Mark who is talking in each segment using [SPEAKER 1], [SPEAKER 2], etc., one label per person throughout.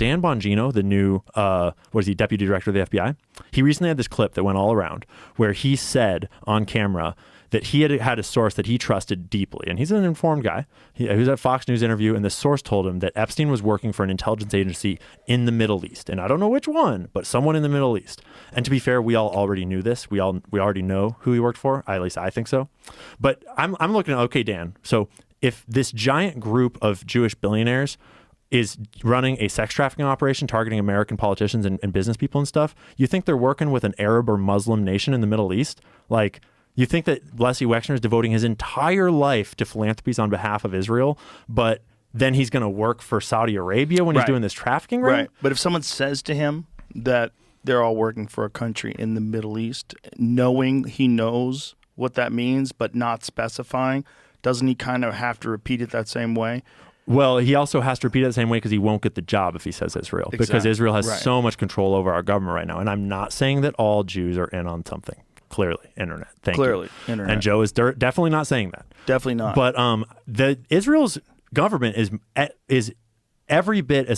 [SPEAKER 1] Dan Bongino, the new, deputy director of the FBI, he recently had this clip that went all around where he said on camera that he had a source that he trusted deeply. And he's an informed guy. He was at a Fox News interview, and the source told him that Epstein was working for an intelligence agency in the Middle East. And I don't know which one, but someone in the Middle East. And to be fair, we all already knew this. We already know who he worked for. At least I think so. But I'm looking at, okay, Dan, so if this giant group of Jewish billionaires is running a sex trafficking operation targeting American politicians and business people and stuff, you think they're working with an Arab or Muslim nation in the Middle East? Like, you think that Leslie Wexner is devoting his entire life to philanthropies on behalf of Israel, but then he's going to work for Saudi Arabia when he's doing this trafficking ring?
[SPEAKER 2] Right. But if someone says to him that they're all working for a country in the Middle East, knowing he knows what that means, but not specifying, doesn't he kind of have to repeat it that same way?
[SPEAKER 1] Well, he also has to repeat it the same way because he won't get the job if he says Israel. Exactly. Because Israel has so much control over our government right now. And I'm not saying that all Jews are in on something. Clearly, internet. Thank you.
[SPEAKER 2] Internet.
[SPEAKER 1] And Joe is definitely not saying that.
[SPEAKER 2] Definitely not.
[SPEAKER 1] But the Israel's government is every bit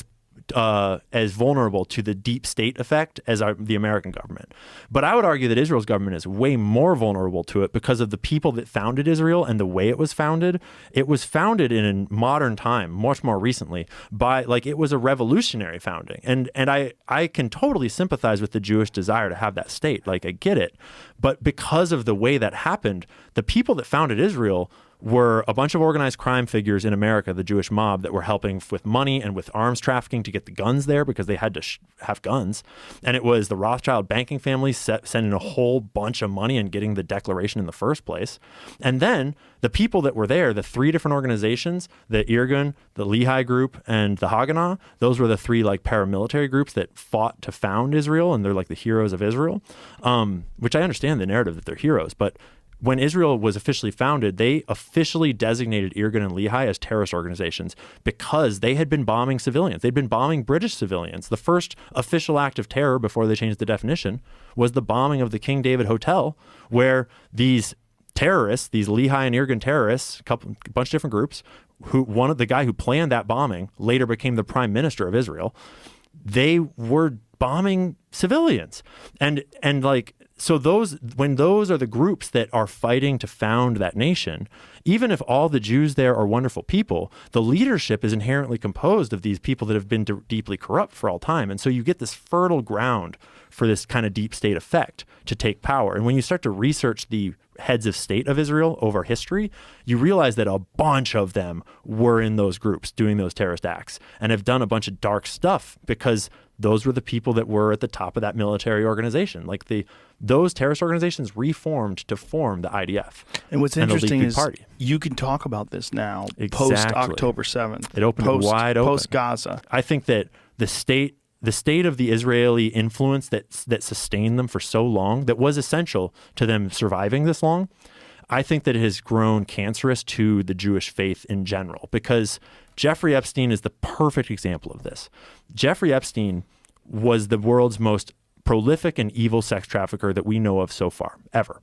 [SPEAKER 1] as vulnerable to the deep state effect as the American government. But I would argue that Israel's government is way more vulnerable to it because of the people that founded Israel and the way it was founded. It was founded in a modern time, much more recently, it was a revolutionary founding. And I can totally sympathize with the Jewish desire to have that state. Like, I get it. But because of the way that happened, the people that founded Israel were a bunch of organized crime figures in America, the Jewish mob, that were helping with money and with arms trafficking to get the guns there because they had to have guns. And it was the Rothschild banking family sending a whole bunch of money and getting the declaration in the first place. And then the people that were there, the three different organizations, the Irgun, the Lehi group, and the Haganah, those were the three paramilitary groups that fought to found Israel, and they're like the heroes of Israel, which I understand the narrative that they're heroes, but when Israel was officially founded, they officially designated Irgun and Lehi as terrorist organizations because they had been bombing civilians. They'd been bombing British civilians. The first official act of terror before they changed the definition was the bombing of the King David Hotel, where these terrorists, these Lehi and Irgun terrorists, a bunch of different groups, the guy who planned that bombing later became the prime minister of Israel. They were bombing civilians. So when those are the groups that are fighting to found that nation, even if all the Jews there are wonderful people, the leadership is inherently composed of these people that have been deeply corrupt for all time. And so you get this fertile ground for this kind of deep state effect to take power. And when you start to research the heads of state of Israel over history, you realize that a bunch of them were in those groups doing those terrorist acts and have done a bunch of dark stuff because those were the people that were at the top of that military organization. Those terrorist organizations reformed to form the IDF.
[SPEAKER 2] And what's interesting is you can talk about this now, post-October 7th.
[SPEAKER 1] It opened wide open.
[SPEAKER 2] Post-Gaza.
[SPEAKER 1] I think that the state of the Israeli influence that sustained them for so long, that was essential to them surviving this long, I think that it has grown cancerous to the Jewish faith in general, because Jeffrey Epstein is the perfect example of this. Jeffrey Epstein was the world's most prolific and evil sex trafficker that we know of so far, ever.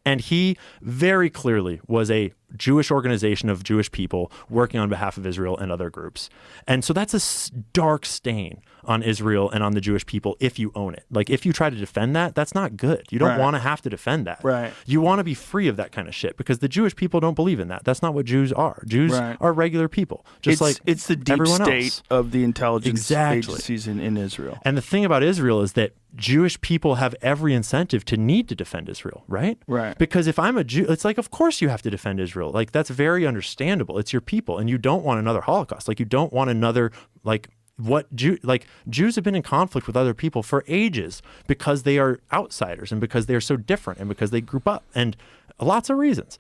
[SPEAKER 1] And he very clearly was a Jewish organization of Jewish people working on behalf of Israel and other groups. And so that's a dark stain on Israel and on the Jewish people if you own it. If you try to defend that, that's not good. You don't want to have to defend that.
[SPEAKER 2] Right.
[SPEAKER 1] You want to be free of that kind of shit because the Jewish people don't believe in that. That's not what Jews are. Jews are regular people, just
[SPEAKER 2] it's the deep state of the intelligence agencies in Israel.
[SPEAKER 1] And the thing about Israel is that Jewish people have every incentive to need to defend Israel, right?
[SPEAKER 2] Right.
[SPEAKER 1] Because if I'm a Jew, it's of course you have to defend Israel. That's very understandable. It's your people, and you don't want another Holocaust. You don't want another, Jews have been in conflict with other people for ages because they are outsiders and because they are so different and because they group up and lots of reasons.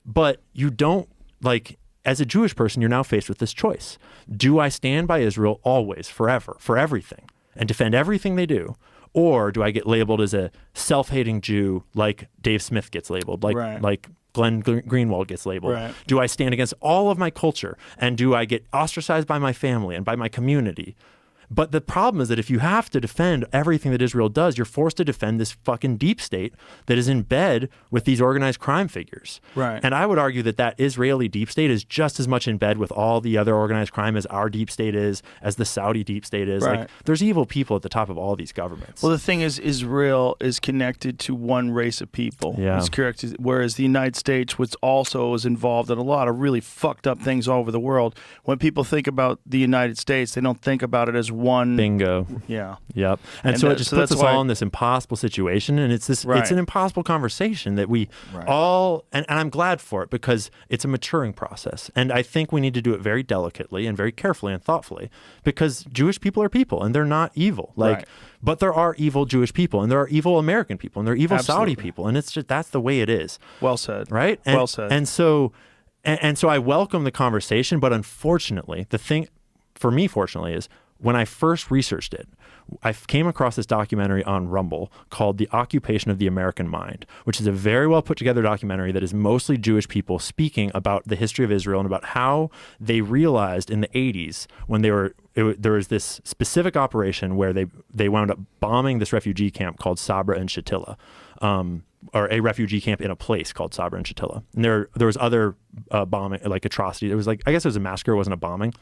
[SPEAKER 1] But you don't, as a Jewish person, you're now faced with this choice. Do I stand by Israel always, forever, for everything, and defend everything they do? Or do I get labeled as a self-hating Jew like Dave Smith gets labeled, like Glenn Greenwald gets labeled?
[SPEAKER 2] Right.
[SPEAKER 1] Do I stand against all of my culture? And do I get ostracized by my family and by my community? But the problem is that if you have to defend everything that Israel does, you're forced to defend this fucking deep state that is in bed with these organized crime figures.
[SPEAKER 2] Right.
[SPEAKER 1] And I would argue that that Israeli deep state is just as much in bed with all the other organized crime as our deep state is, as the Saudi deep state is.
[SPEAKER 2] Right.
[SPEAKER 1] Like, there's evil people at the top of all these governments.
[SPEAKER 2] Well, the thing is, Israel is connected to one race of people.
[SPEAKER 1] Yeah.
[SPEAKER 2] It's correct. Whereas the United States, which also is involved in a lot of really fucked up things all over the world, when people think about the United States, they don't think about it as one.
[SPEAKER 1] Bingo.
[SPEAKER 2] Yeah.
[SPEAKER 1] Yep. And so it just puts
[SPEAKER 2] that's
[SPEAKER 1] us all in this impossible situation. And it's this,
[SPEAKER 2] Right.
[SPEAKER 1] it's an impossible conversation that we all, and I'm glad for it because it's a maturing process. And I think we need to do it very delicately and very carefully and thoughtfully because Jewish people are people and they're not evil. Like,
[SPEAKER 2] Right.
[SPEAKER 1] but there are evil Jewish people and there are evil American people and there are evil
[SPEAKER 2] Absolutely.
[SPEAKER 1] Saudi people. And it's just, that's the way it is.
[SPEAKER 2] Well said.
[SPEAKER 1] Right. And,
[SPEAKER 2] Well said.
[SPEAKER 1] And so I welcome the conversation, but unfortunately, the thing for me, fortunately, is when I first researched it, I came across this documentary on Rumble called The Occupation of the American Mind, which is a very well put together documentary that is mostly Jewish people speaking about the history of Israel and about how they realized in the 80s when there was this specific operation where they wound up bombing this refugee camp called Sabra and Shatila. Or a refugee camp in a place called Sabra and Shatila. And there was other bombing, like atrocities. It was like, I guess it was a massacre, it wasn't a bombing.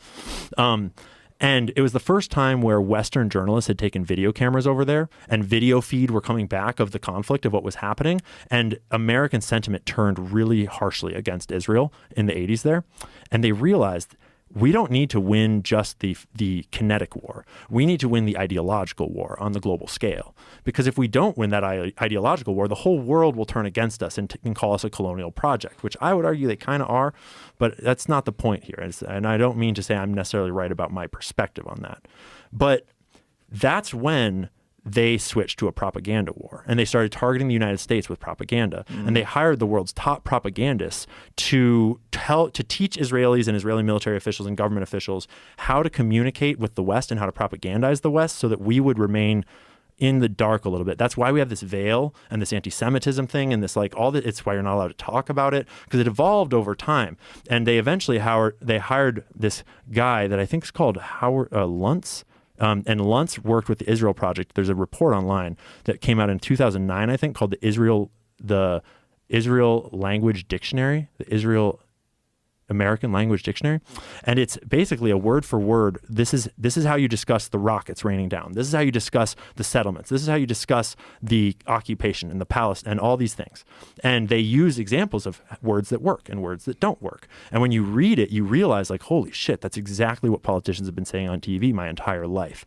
[SPEAKER 1] And it was the first time where Western journalists had taken video cameras over there and video feed were coming back of the conflict of what was happening. And American sentiment turned really harshly against Israel in the 80s there. And they realized we don't need to win just the kinetic war. We need to win the ideological war on the global scale. Because if we don't win that ideological war, the whole world will turn against us and call us a colonial project, which I would argue they kind of are, but that's not the point here. And I don't mean to say I'm necessarily right about my perspective on that. But that's when they switched to a propaganda war and they started targeting the United States with propaganda. And they hired the world's top propagandists to teach Israelis and Israeli military officials and government officials how to communicate with the West and how to propagandize the West so that we would remain in the dark a little bit. That's why we have this veil and this anti-Semitism thing and this like all that. It's why you're not allowed to talk about it because it evolved over time. And they eventually hired this guy that I think is called Howard Luntz. And Luntz worked with the Israel Project. There's a report online that came out in 2009, I think, called the Israel Language Dictionary, the Israel American Language Dictionary. And it's basically a word for word. This is how you discuss the rockets raining down. This is how you discuss the settlements. This is how you discuss the occupation and the palace and all these things. And they use examples of words that work and words that don't work. And when you read it, you realize like, holy shit, that's exactly what politicians have been saying on TV my entire life.